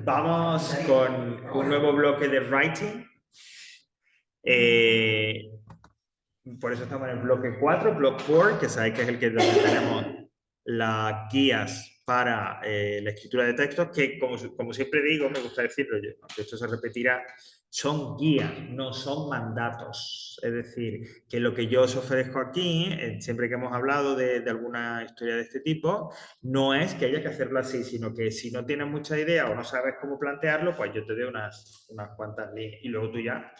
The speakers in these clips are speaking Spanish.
Vamos con un nuevo bloque de writing. Por eso estamos en el bloque 4, block 4, que sabéis que es el que donde tenemos las guías para la escritura de textos, que como siempre digo, me gusta decirlo, aunque esto se repetirá, son guías, no son mandatos. Es decir, que lo que yo os ofrezco aquí, siempre que hemos hablado de alguna historia de este tipo, no es que haya que hacerlo así, sino que si no tienes mucha idea o no sabes cómo plantearlo, pues yo te doy unas cuantas líneas y luego tú ya,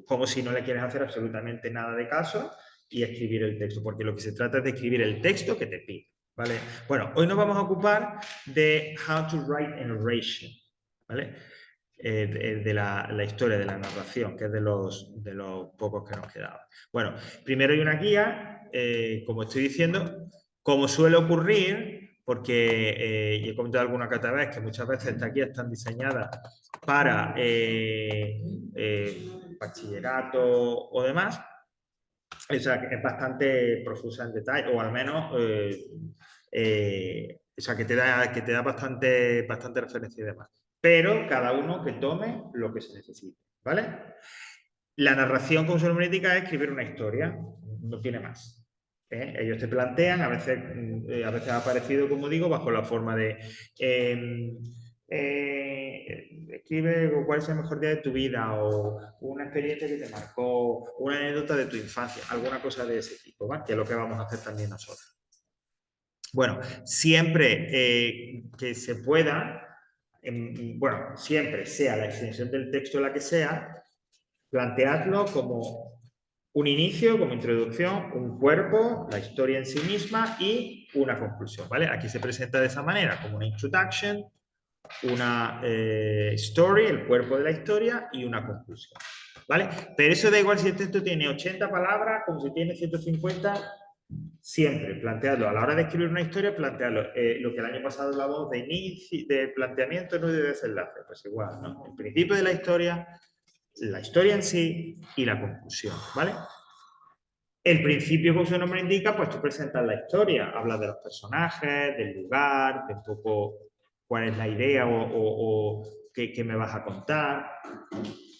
como si no le quieres hacer absolutamente nada de caso y escribir el texto, porque lo que se trata es de escribir el texto que te pide, ¿vale? Bueno, hoy nos vamos a ocupar de how to write a narration, ¿vale? De la historia, de la narración, que es de los pocos que nos quedaban. Bueno, primero hay una guía, como estoy diciendo, como suele ocurrir, porque y he comentado alguna que otra vez que muchas veces estas guías están diseñadas para bachillerato o demás, o sea, que es bastante profusa en detalle, o al menos, o sea, que te da bastante referencia y demás. Pero cada uno que tome lo que se necesite, ¿vale? La narración, como su nombre indica, es escribir una historia, no tiene más. Ellos te plantean, a veces ha aparecido, como digo, bajo la forma de escribe cuál es el mejor día de tu vida o una experiencia que te marcó, una anécdota de tu infancia, alguna cosa de ese tipo, ¿vale? Que es lo que vamos a hacer también nosotros. Bueno, siempre que se pueda, bueno, siempre sea la extensión del texto la que sea, planteadlo como un inicio, como introducción, un cuerpo, la historia en sí misma y una conclusión, ¿vale? Aquí se presenta de esa manera, como una introduction, una story, el cuerpo de la historia y una conclusión, ¿vale? Pero eso da igual si el texto tiene 80 palabras, como si tiene 150, siempre plantearlo. A la hora de escribir una historia, plantearlo. Lo que el año pasado hablamos de inicio, de planteamiento, no de desenlace, pues igual, ¿no? El principio de la historia en sí y la conclusión, ¿vale? El principio, como su nombre indica, pues tú presentas la historia, hablas de los personajes, del lugar, de un poco cuál es la idea o qué me vas a contar,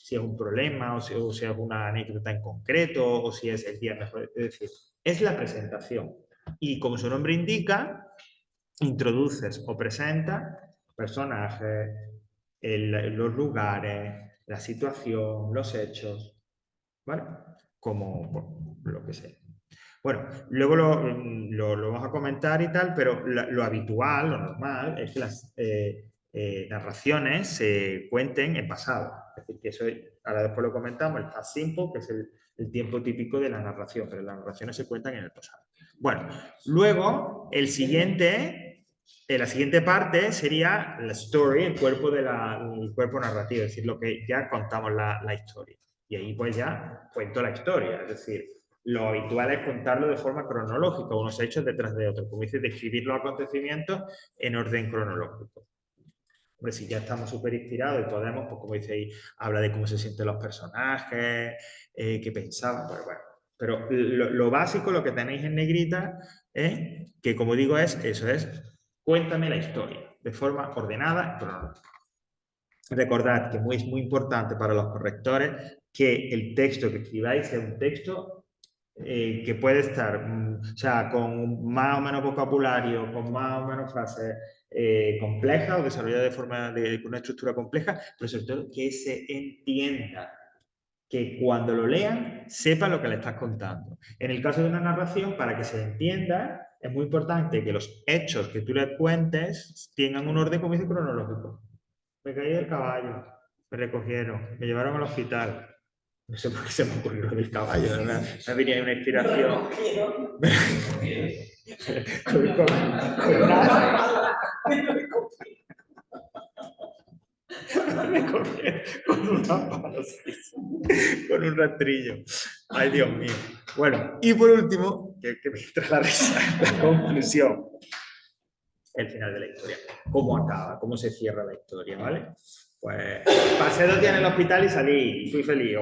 si es un problema o si es una anécdota en concreto o si es el día mejor. Es decir, es la presentación. Y como su nombre indica, introduces o presentas personajes, los lugares, la situación, los hechos, ¿vale? Como bueno, lo que sea. Bueno, luego lo vamos a comentar y tal, pero lo habitual, lo normal, es que las narraciones se cuenten en pasado. Es decir, que eso, ahora después lo comentamos, el past simple, que es el tiempo típico de la narración, pero las narraciones se cuentan en el pasado. Bueno, luego la siguiente parte sería la story, el cuerpo narrativo, es decir, lo que ya contamos la historia. Y ahí pues ya cuento la historia, es decir, lo habitual es contarlo de forma cronológica, unos hechos detrás de otros, como dice, describir los acontecimientos en orden cronológico. Hombre, si ya estamos súper inspirados y podemos, pues como dice, habla de cómo se sienten los personajes, qué pensaban, bueno. Pero lo básico, lo que tenéis en negrita, que como digo eso es, cuéntame la historia, de forma ordenada y cronológica. Recordad que es muy importante para los correctores que el texto que escribáis sea un texto que puede estar, o sea, con más o menos vocabulario, con más o menos frases complejas o desarrolladas de forma con una estructura compleja, pero sobre todo que se entienda, que cuando lo lean sepan lo que le estás contando. En el caso de una narración, para que se entienda, es muy importante que los hechos que tú le cuentes tengan un orden, como dice, cronológico. Me caí del caballo, me recogieron, me llevaron al hospital. No sé por qué se me ocurrió lo del caballo, ¿no? Me venía una inspiración. Con una pala, con un rastrillo. Ay, Dios mío. Bueno, y por último, que me entra la risa, la conclusión. El final de la historia. Cómo acaba, cómo se cierra la historia, ¿vale? Pues pasé 2 días en el hospital y salí y fui feliz.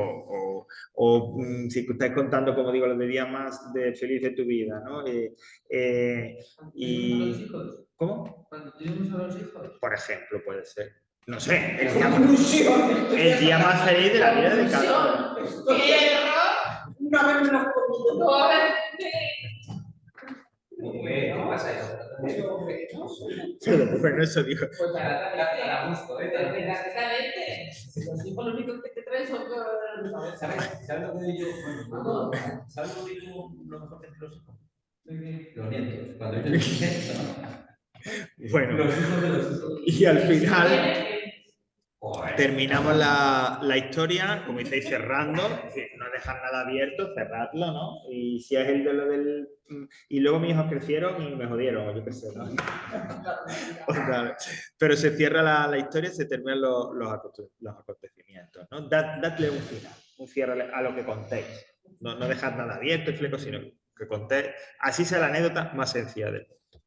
Si estáis contando, como digo, los de días más feliz de tu vida, ¿no? ¿Cómo? Por ejemplo, puede ser. No sé, el día más feliz de la vida de cada uno. No haberme los comido. ¿Qué pasa eso? Pero bueno, eso digo. Pues para gusto, Exactamente. Los hijos lo único que te traen son... ¿Sabes lo que digo yo? Bueno, ¿sabes lo que digo lo mejor que los hijos? Los nietos. Cuando ellos dicen Bueno, los hijos de los hijos. y al final terminamos la historia, como diceis, cerrando, es decir, no dejar nada abierto, cerradlo, ¿no? Y si es el de lo del... Y luego mis hijos crecieron y me jodieron, o yo qué sé, ¿no? Pero se cierra la historia, se terminan los acontecimientos, ¿no? Dadle un final, un cierre a lo que contéis. No dejad nada abierto y fleco, sino que contéis. Así sea la anécdota más sencilla del mundo.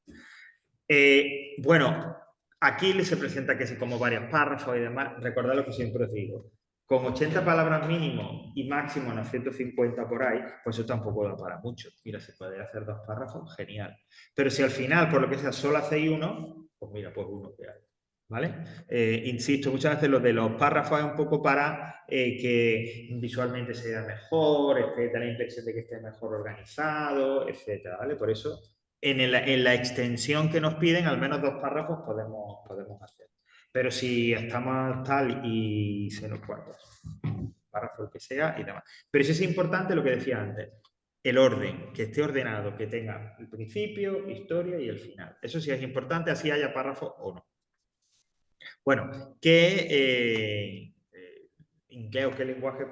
Bueno, aquí se presenta que es como varios párrafos y demás. Recordad lo que siempre os digo. Con 80 palabras mínimo y máximo unas 150 por ahí, pues eso tampoco da para mucho. Mira, se puede hacer 2 párrafos, genial. Pero si al final, por lo que sea, solo hacéis uno, pues mira, pues uno que hay. ¿Vale? Insisto, muchas veces lo de los párrafos es un poco para que visualmente sea mejor, etcétera, la impresión de que esté mejor organizado, etcétera, ¿vale? Por eso, en la extensión que nos piden, al menos 2 párrafos podemos hacer. Pero si estamos tal y se nos cuenta, párrafo el que sea y demás. Pero eso es importante lo que decía antes, el orden, que esté ordenado, que tenga el principio, historia y el final. Eso sí es importante, así haya párrafo o no. Bueno, ¿qué inglés o qué lenguaje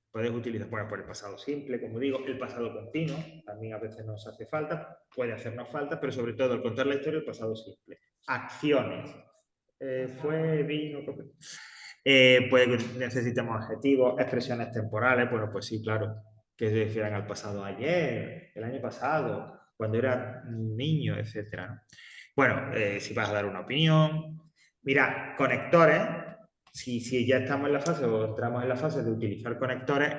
podéis utilizar? Bueno, por el pasado simple, como digo, el pasado continuo, también a veces nos hace falta, puede hacernos falta, pero sobre todo al contar la historia, el pasado simple. Acciones. Fue, vino, pues necesitamos adjetivos, expresiones temporales, bueno, pues sí, claro, que se refieran al pasado ayer, el año pasado, cuando era niño, etc. Bueno, si vas a dar una opinión. Mira, conectores, si ya estamos en la fase o entramos en la fase de utilizar conectores,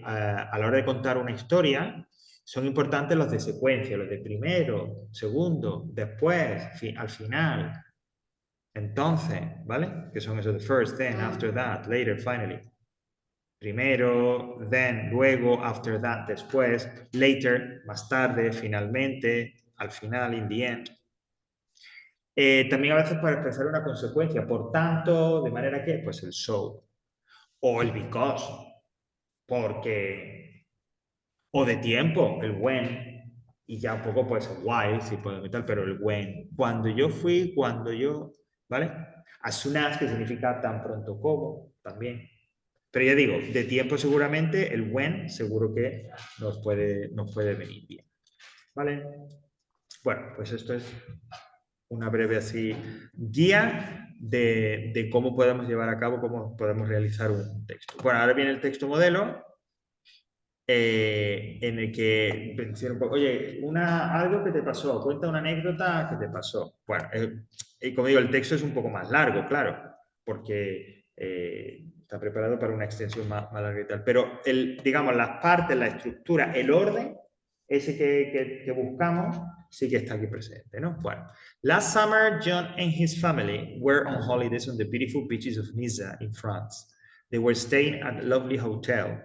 a la hora de contar una historia, son importantes los de secuencia, los de primero, segundo, después, al final. Entonces, ¿vale? Que son esos de first, then, after that, later, finally. Primero, then, luego, after that, después, later, más tarde, finalmente, al final, in the end. También a veces para expresar una consecuencia, por tanto, de manera que, pues el so, o el because, porque, o de tiempo, el when, y ya un poco pues el why, si puedo meter, pero el when, cuando yo fui, cuando yo, ¿vale? As soon as, que significa tan pronto como, también. Pero ya digo, de tiempo seguramente, el when seguro que nos puede venir bien, ¿vale? Bueno, pues esto es una breve así guía de cómo podemos llevar a cabo, cómo podemos realizar un texto. Bueno, ahora viene el texto modelo, en el que decir un poco, oye, algo que te pasó, cuenta una anécdota que te pasó. Bueno, y como digo, el texto es un poco más largo, claro, porque está preparado para una extensión más larga y tal. Pero, digamos, las partes, la estructura, el orden, ese que buscamos, sí que está aquí presente, ¿no? Bueno, last summer, John and his family were on holidays on the beautiful beaches of Niza in France. They were staying at a lovely hotel.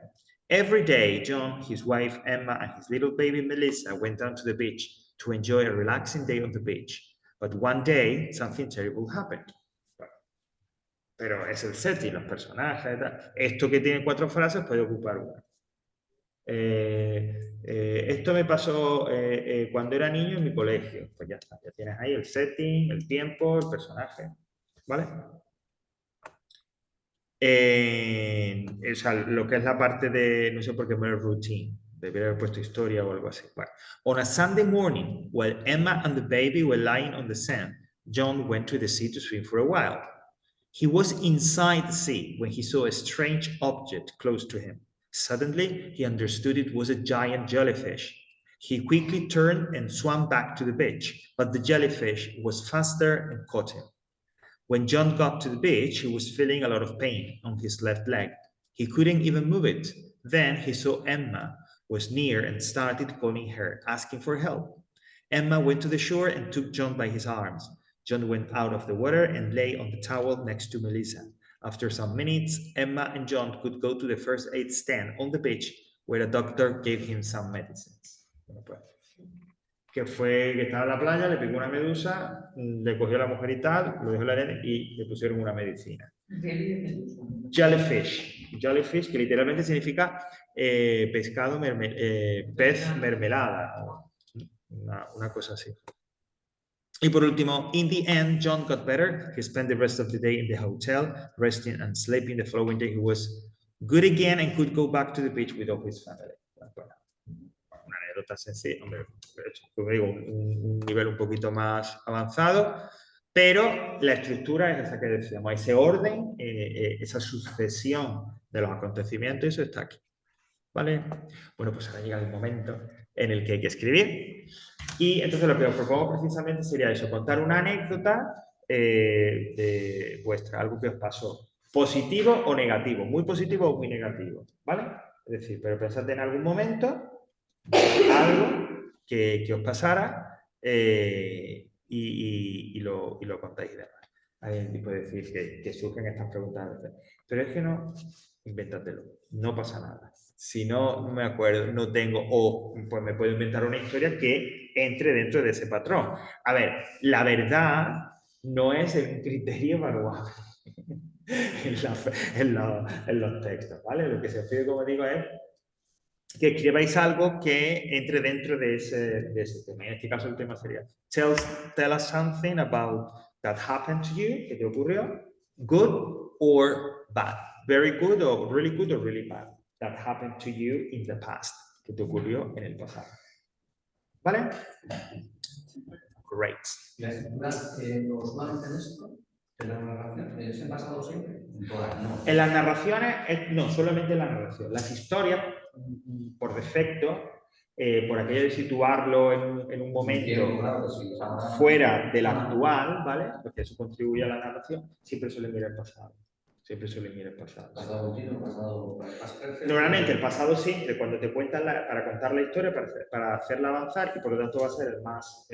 Every day, John, his wife Emma, and his little baby Melissa went down to the beach to enjoy a relaxing day on the beach. But one day, something terrible happened. Bueno, pero es el setting, los personajes, tal. Esto que tiene 4 frases puede ocupar una. Esto me pasó cuando era niño en mi colegio. Pues ya está, ya tienes ahí el setting, el tiempo, el personaje. ¿Vale? O sea, lo que es la parte de, no sé por qué poner routine, debería haber puesto historia o algo así. Bueno. On a Sunday morning, while Emma and the baby were lying on the sand, John went to the sea to swim for a while. He was inside the sea when he saw a strange object close to him. Suddenly, he understood it was a giant jellyfish. He quickly turned and swam back to the beach, but the jellyfish was faster and caught him. When John got to the beach, he was feeling a lot of pain on his left leg. He couldn't even move it. Then he saw Emma was near and started calling her, asking for help. Emma went to the shore and took John by his arms. John went out of the water and lay on the towel next to Melissa. After some minutes, Emma and John could go to the first aid stand on the beach where a doctor gave him some medicines. Bueno, pues, que estaba en la playa, le picó una medusa, le cogió a la mujer y tal, lo dejó en la arena y le pusieron una medicina. Jellyfish. Jellyfish, que literalmente significa pescado, pez mermelada. Una cosa así. Y por último, in the end, John got better. He spent the rest of the day in the hotel, resting and sleeping. The following day, he was good again and could go back to the beach with all his family. Bueno, una anécdota sencilla, hombre, como digo, un nivel un poquito más avanzado, pero la estructura es esa que decíamos, ese orden, esa sucesión de los acontecimientos, eso está aquí. ¿Vale? Bueno, pues ahora llega el momento en el que hay que escribir. Y entonces lo que os propongo precisamente sería eso, contar una anécdota de vuestra, algo que os pasó, positivo o negativo, muy positivo o muy negativo, ¿vale? Es decir, pero pensad en algún momento algo que os pasara y lo contáis y demás. Alguien puede decir que surgen estas preguntas a veces, pero es que no, invéntatelo, no pasa nada. Si no me acuerdo, no tengo, o pues me puedo inventar una historia que entre dentro de ese patrón. A ver, la verdad no es el criterio evaluable en los textos, ¿vale? Lo que se pide, como digo, es que escribáis algo que entre dentro de ese tema. En este caso el tema sería tell us something about that happened to you, que te ocurrió, good or bad. Very good or really bad. That happened to you in the past, que te ocurrió en el pasado. ¿Vale? Great. ¿La escritura los malos en esto? ¿En la narración? ¿Es en pasado siempre? No. En las narraciones, no, solamente en la narración. Las historias, por defecto, por aquello de situarlo en un momento fuera del actual, ¿vale? Porque eso contribuye a la narración, siempre suelen ir al pasado. Siempre suelen ir al pasado. ¿Pasado continuo, pasado Normalmente el pasado siempre, cuando te cuentan para contar la historia, para hacerla avanzar, y por lo tanto va a ser el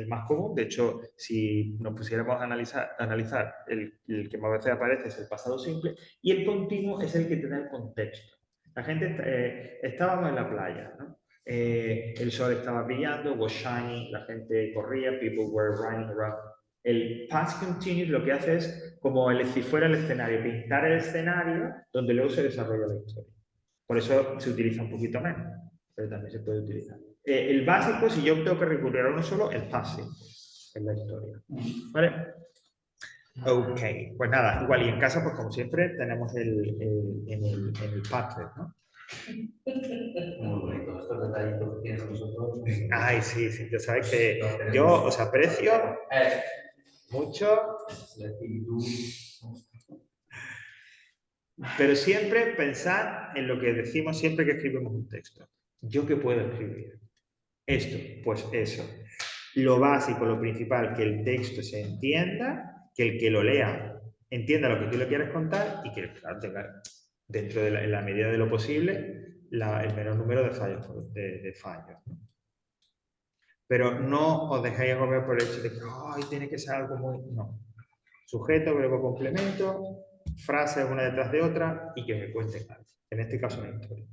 más común. De hecho, si nos pusiéramos a analizar el que más veces aparece es el pasado simple, y el continuo es el que te da el contexto. La gente, estábamos en la playa, ¿no? El sol estaba brillando, was shining, la gente corría, people were running around. El past continuous lo que hace es como si fuera el escenario, pintar el escenario donde luego se desarrolla la historia. Por eso se utiliza un poquito menos, pero también se puede utilizar. El básico, si yo tengo que recurrir a uno solo, el past en la historia. ¿Vale? Ok, pues nada, igual y en casa, pues como siempre, tenemos en el Padlet, ¿no? Muy bonito, estos detallitos que tienes nosotros. Ay, sí, sí, ya sabes que yo os aprecio mucho, pero siempre pensad en lo que decimos siempre que escribimos un texto. ¿Yo qué puedo escribir? Esto, pues eso. Lo básico, lo principal, que el texto se entienda, que el que lo lea entienda lo que tú le quieres contar y que, claro, tenga dentro de la medida de lo posible el menor número de fallos. ¿No? Pero no os dejéis agobiar por el hecho de que tiene que ser algo muy... No. Sujeto, verbo, complemento, frases una detrás de otra y que me cuenten algo. En este caso una historia.